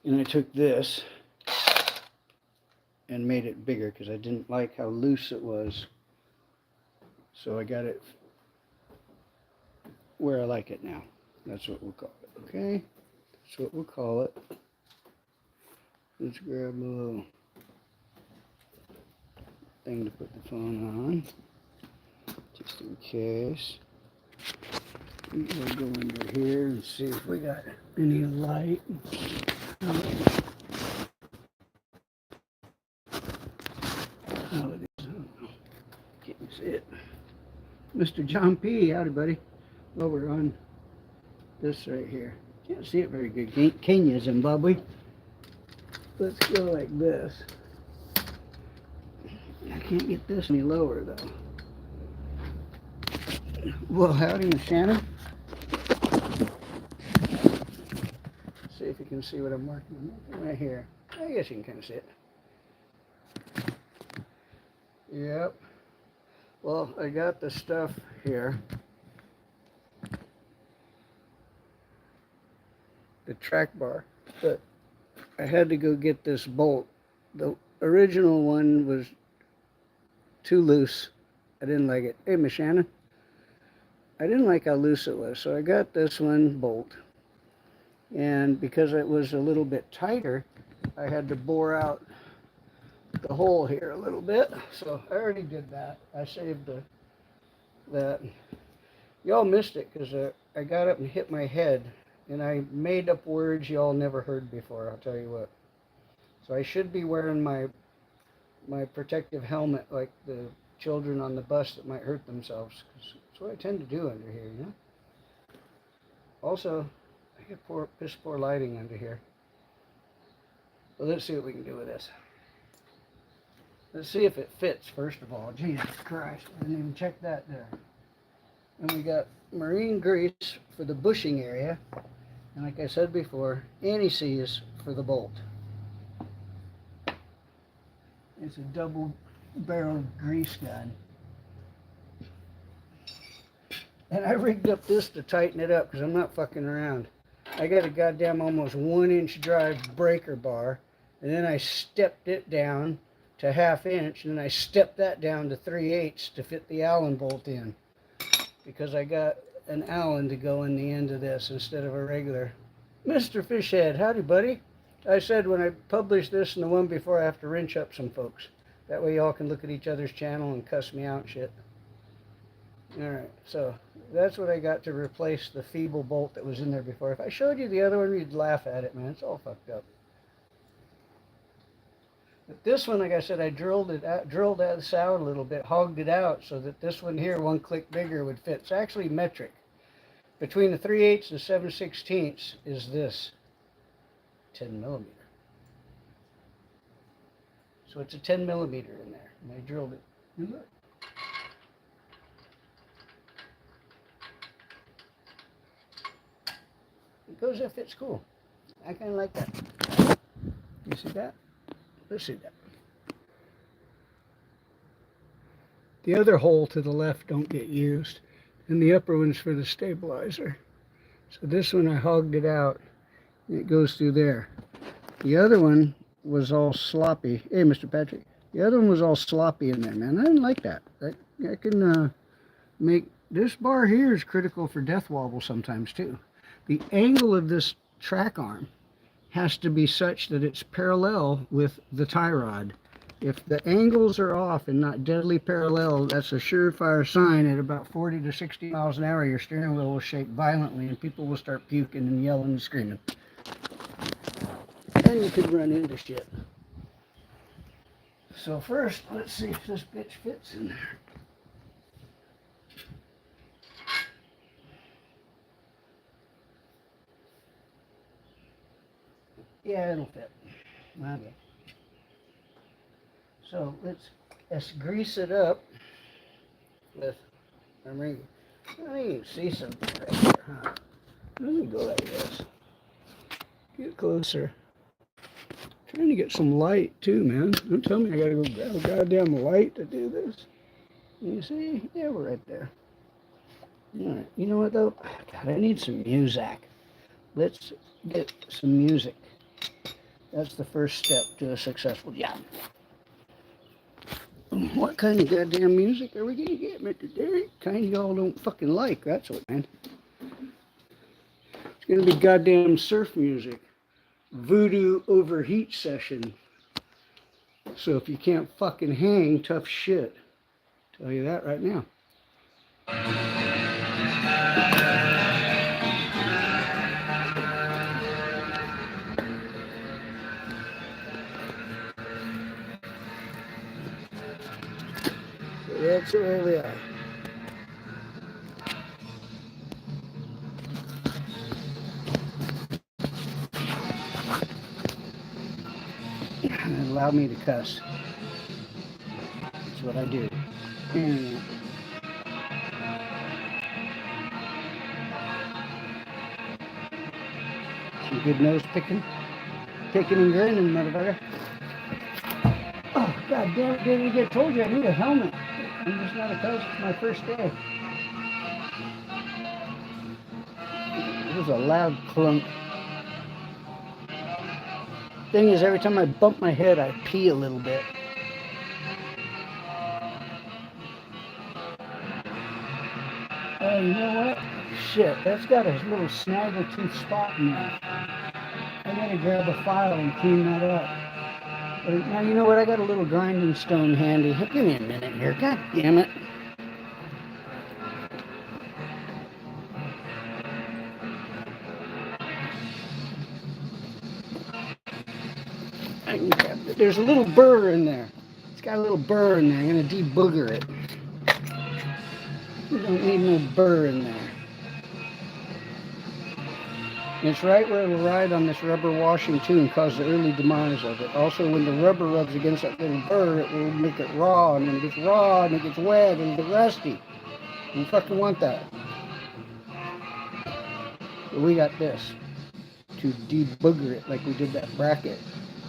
And I took this and made it bigger because I didn't like how loose it was. So I got it where I like it now. That's what we'll call it, okay? That's what we'll call it. Let's grab a little thing to put the phone on, just in case. We'll go under here and see if we got any light. Oh, it is. Can't see it. Mr. John P. Howdy, buddy. Well, we're on this right here. Can't see it very good. Kenya, Zimbabwe. Let's go like this. I can't get this any lower, though. Well, howdy, Miss Shannon. See if you can see what I'm marking right here. I guess you can kind of see it. Yep. Well, I got the stuff here. The track bar. But I had to go get this bolt. The original one was too loose. I didn't like it. Hey, Miss Shannon. I didn't like how loose it was. So I got this one bolt. And because it was a little bit tighter, I had to bore out the hole here a little bit. So I already did that. I saved that. Y'all missed it because I got up and hit my head and I made up words y'all never heard before, I'll tell you what. So I should be wearing my protective helmet like the children on the bus that might hurt themselves. 'Cause that's what I tend to do under here, you know. Also, I get piss poor lighting under here. But let's see what we can do with this. Let's see if it fits, first of all. Jesus Christ, I didn't even check that there. And we got marine grease for the bushing area. And like I said before, anti-seize for the bolt. It's a double-barreled grease gun. And I rigged up this to tighten it up because I'm not fucking around. I got a goddamn almost 1-inch drive breaker bar. And then I stepped it down to 1/2 inch, and then I stepped that down to 3/8 to fit the Allen bolt in, because I got an Allen to go in the end of this instead of a regular. Mr. Fishhead, howdy, buddy. I said when I publish this and the one before, I have to wrench up some folks. That way y'all can look at each other's channel and cuss me out and shit. Alright, so that's what I got to replace the feeble bolt that was in there before. If I showed you the other one, you'd laugh at it, man. It's all fucked up. But this one, like I said, I drilled this out a little bit, hogged it out so that this one here, 1 click bigger, would fit. It's actually metric. Between the 3/8 and 7/16 is this 10 millimeter. So it's a 10 millimeter in there, and I drilled it. And look. It goes, that fits cool. I kind of like that. You see that? Let's see that. The other hole to the left don't get used, and the upper one's for the stabilizer. So this one I hogged it out, and it goes through there. The other one was all sloppy. Hey, Mr. Patrick. The other one was all sloppy in there, man. I didn't like that. I can make... This bar here is critical for death wobble sometimes, too. The angle of this track arm has to be such that it's parallel with the tie rod. If the angles are off and not deadly parallel, that's a surefire sign at about 40 to 60 miles an hour, your steering wheel will shake violently and people will start puking and yelling and screaming. And you could run into shit. So first, let's see if this bitch fits in there. Yeah, it'll fit. Okay. So let's grease it up with, I think you can see something right here, huh? Let me go like this. Get closer. Trying to get some light too, man. Don't tell me I gotta go grab a goddamn light to do this. You see? Yeah, we're right there. Alright, you know what though? God, I need some music. Let's get some music. That's the first step to a successful job. What kind of goddamn music are we gonna get, Mr. Derek? Kind y'all don't fucking like, that's what, man. It's gonna be goddamn surf music. Voodoo overheat session. So if you can't fucking hang, tough shit. Tell you that right now. So that's where we are. Allow me to cuss. That's what I do. And some good nose picking and grinning, motherfucker. Oh, god damn it, didn't get told you I need a helmet. I'm just not a coach. It's my first day. It was a loud clunk. Thing is, every time I bump my head, I pee a little bit. Oh, you know what? Shit, that's got a little snaggletooth spot in there. I gotta grab a file and clean that up. But now, you know what? I got a little grinding stone handy. Give me a minute here. God damn it. There's a little burr in there. It's got a little burr in there. I'm going to debooger it. You don't need no burr in there. And it's right where it'll ride on this rubber washing too and cause the early demise of it. Also, when the rubber rubs against that little burr, it will make it raw. And when it gets raw and it gets wet, it'll get rusty. You fucking want that. But we got this to debooger it like we did that bracket.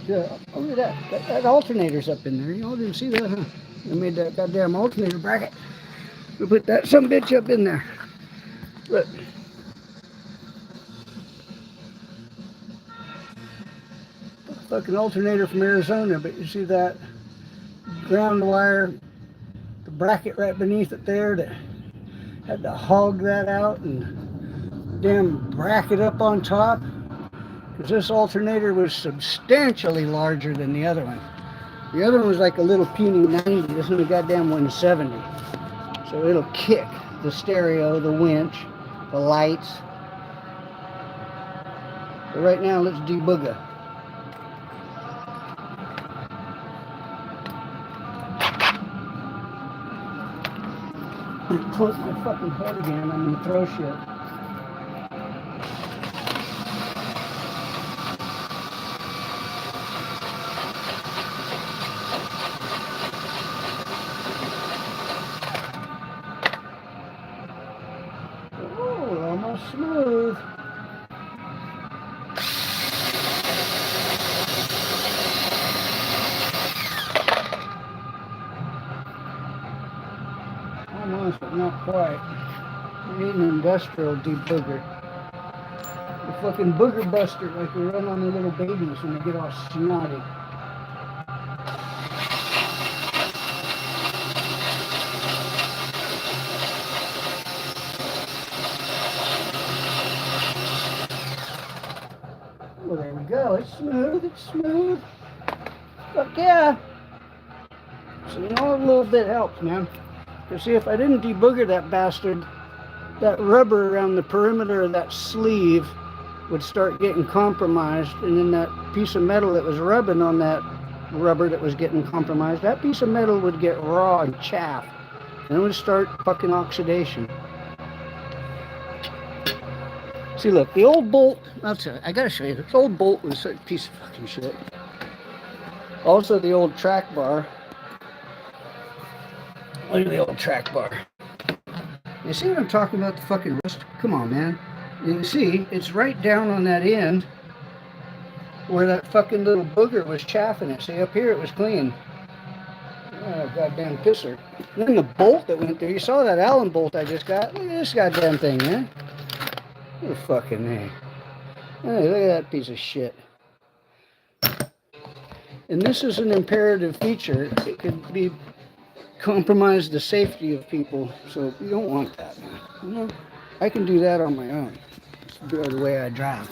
Yeah, oh, look at that. That alternator's up in there. You all didn't see that, huh? I made that goddamn alternator bracket. We put that some bitch up in there. Look. Fucking alternator from Arizona, but you see that ground wire, the bracket right beneath it there that had to hog that out and damn bracket up on top. Because this alternator was substantially larger than the other one. The other one was like a little puny 90. This one a goddamn 170. So it'll kick the stereo, the winch, the lights. But right now, let's debooger. Close my fucking head again. I'm gonna throw shit. Smooth. Almost, but not quite. We need an industrial debooger. The fucking booger buster like we run on the little babies when they get all snotty. Well, there we go. It's smooth. It's smooth. Fuck yeah. So, you know, a little bit helps, man. You see, if I didn't debooger that bastard, that rubber around the perimeter of that sleeve would start getting compromised, and then that piece of metal that was rubbing on that rubber that was getting compromised, that piece of metal would get raw and chaff, and it would start fucking oxidation. See, look, the old bolt, I'll tell you, I gotta show you, this old bolt was a piece of fucking shit. Also, the old track bar. Look at the old track bar. You see what I'm talking about, the fucking rust? Come on, man. You see, it's right down on that end where that fucking little booger was chaffing it. See, up here it was clean. Oh, goddamn pisser. And then the bolt that went there, you saw that Allen bolt I just got? Look at this goddamn thing, man. What a fucking name. Hey, look at that piece of shit. And this is an imperative feature. It could be compromise the safety of people, so you don't want that, man. You know, I can do that on my own. It's the way I drive.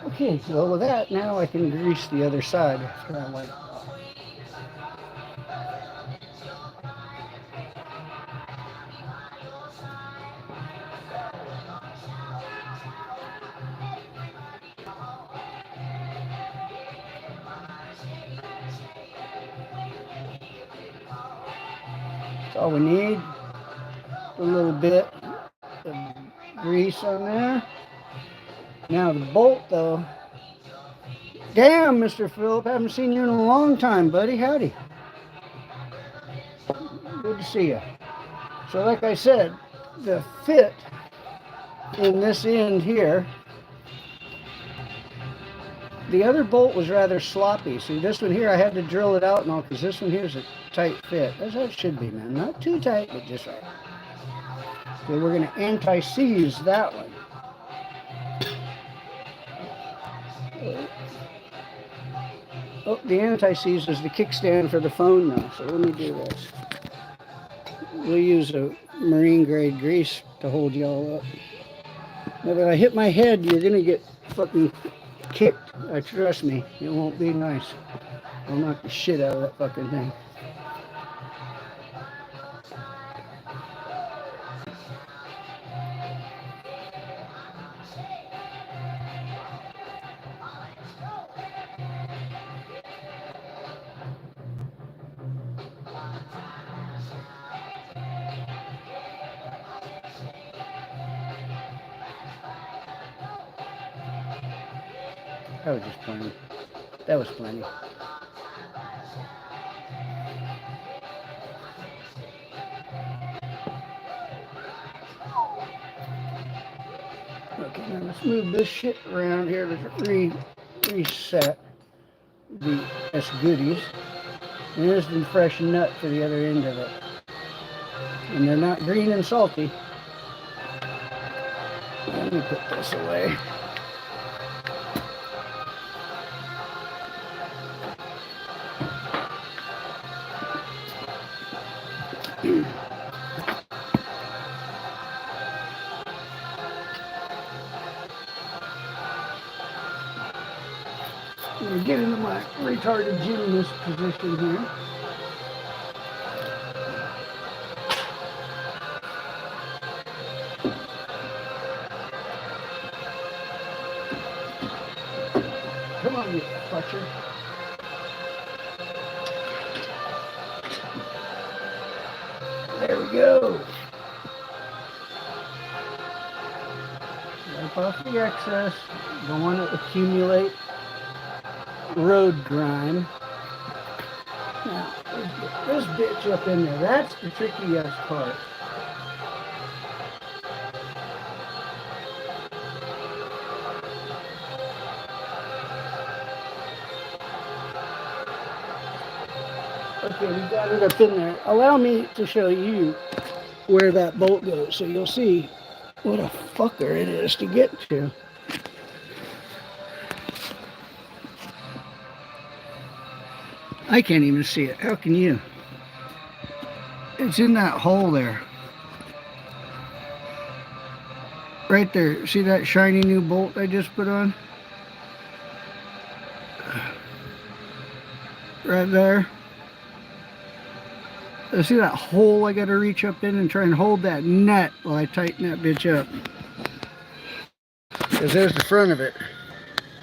Okay, so with that, now I can grease the other side after I wipe it off. That's all we need. A little bit of grease on there. Now the bolt, though. Damn, Mr. Phillip, haven't seen you in a long time, buddy. Howdy. Good to see you. So like I said, the fit in this end here, the other bolt was rather sloppy. See, this one here, I had to drill it out and all, because this one here is a tight fit. As that should be, man. Not too tight, but just right. So we're going to anti-seize that one. Oh, the anti-seize is the kickstand for the phone now. So let me do this. We'll use a marine grade grease to hold y'all up. Now that I hit my head, you're going to get fucking kicked. Trust me, it won't be nice. I'll knock the shit out of that fucking thing. That was just plenty. That was plenty. Okay, now let's move this shit around here to reset the S goodies. And here's the fresh nut to the other end of it. And they're not green and salty. Let me put this away. I'm going to get into my retarded gymnast position here. Come on, you clutcher. There we go. Wipe off the excess. Don't want to accumulate road grime. Now, this bitch up in there. That's the trickiest part. Okay, we got it up in there. Allow me to show you where that bolt goes, so you'll see what a fucker it is to get to. I can't even see it. How can you? It's in that hole there. Right there. See that shiny new bolt I just put on? Right there. See that hole I gotta reach up in and try and hold that nut while I tighten that bitch up. Because there's the front of it.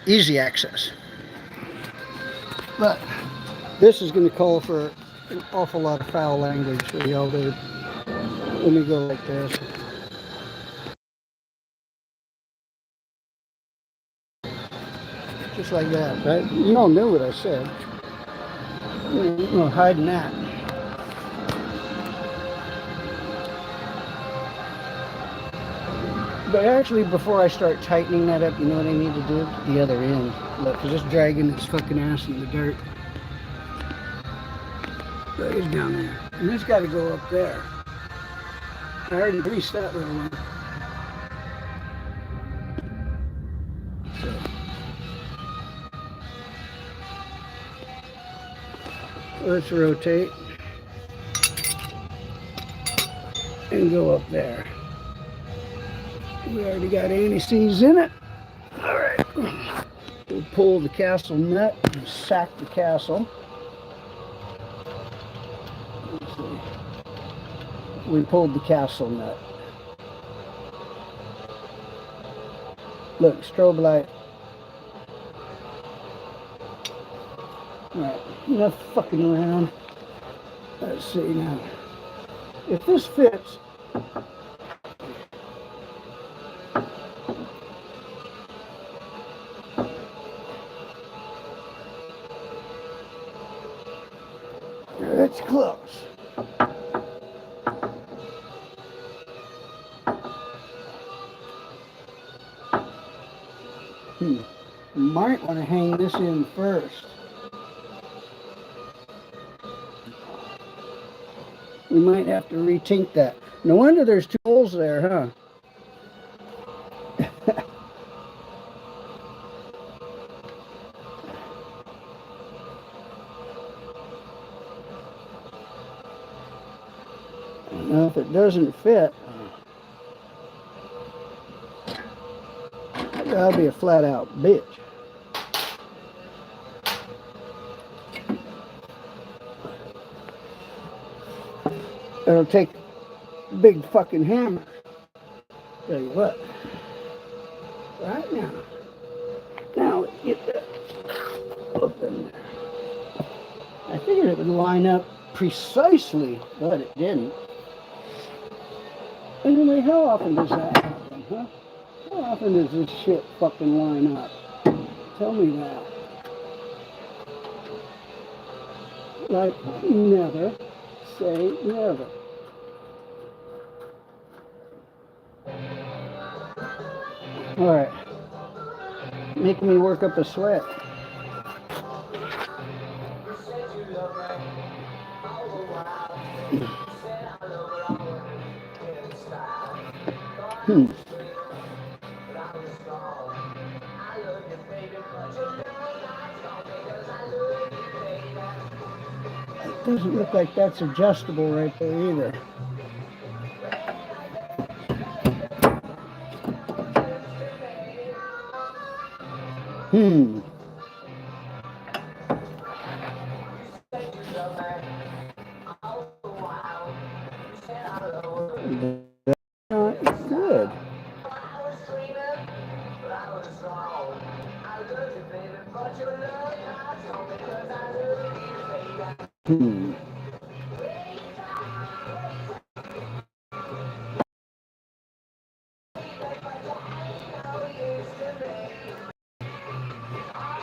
Easy access. But this is going to call for an awful lot of foul language for y'all to. Let me go like this. Just like that, right? You all knew what I said. No hiding that. But actually, before I start tightening that up, you know what I need to do? The other end. Look, because it's dragging its fucking ass in the dirt. Look, it's down there. And it's got to go up there. I already greased that little one. let's rotate and go up there. We already got anti-seize in it. All right. We'll pull the castle nut and sack the castle. Let's see. We pulled the castle nut. Look, strobe light. All right, enough fucking around. Let's see now. If this fits, that's close. Might want to hang this in first. We might have to retink that. No wonder there's two holes there, huh? Now, if it doesn't fit, I'll be a flat-out bitch. It'll take a big fucking hammer. Tell you what. Right now. Now, let's get that up in there. I figured it would line up precisely, but it didn't. Anyway, how often does that happen, huh? How often does this shit fucking line up? Tell me that. Like, never say never. All right. Making me work up a sweat. It doesn't look like that's adjustable right there either.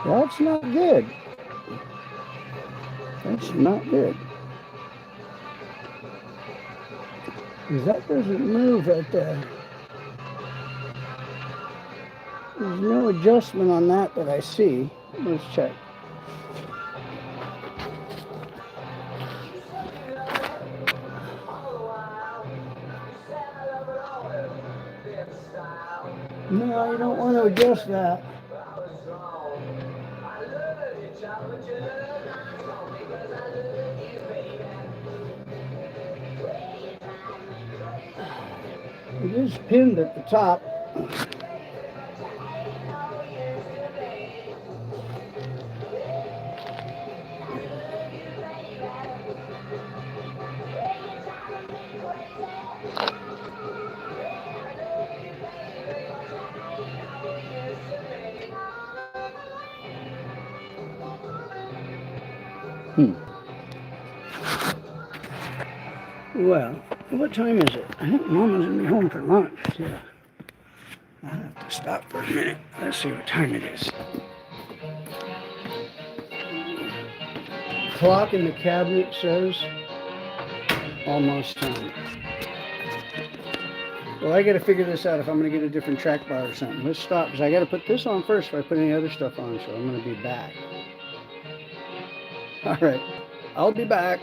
That's not good. That's not good. That's not good. Because that doesn't move right there. There's no adjustment on that that I see. Let's check. No, you don't want to adjust that. It is pinned at the top. Well, what time is it? I think Mama's gonna be home for lunch. Yeah. I'll have to stop for a minute. Let's see what time it is. Clock in the cabinet says almost time. Well, I gotta figure this out if I'm gonna get a different track bar or something. Let's stop, because I gotta put this on first if I put any other stuff on, so I'm gonna be back. All right, I'll be back.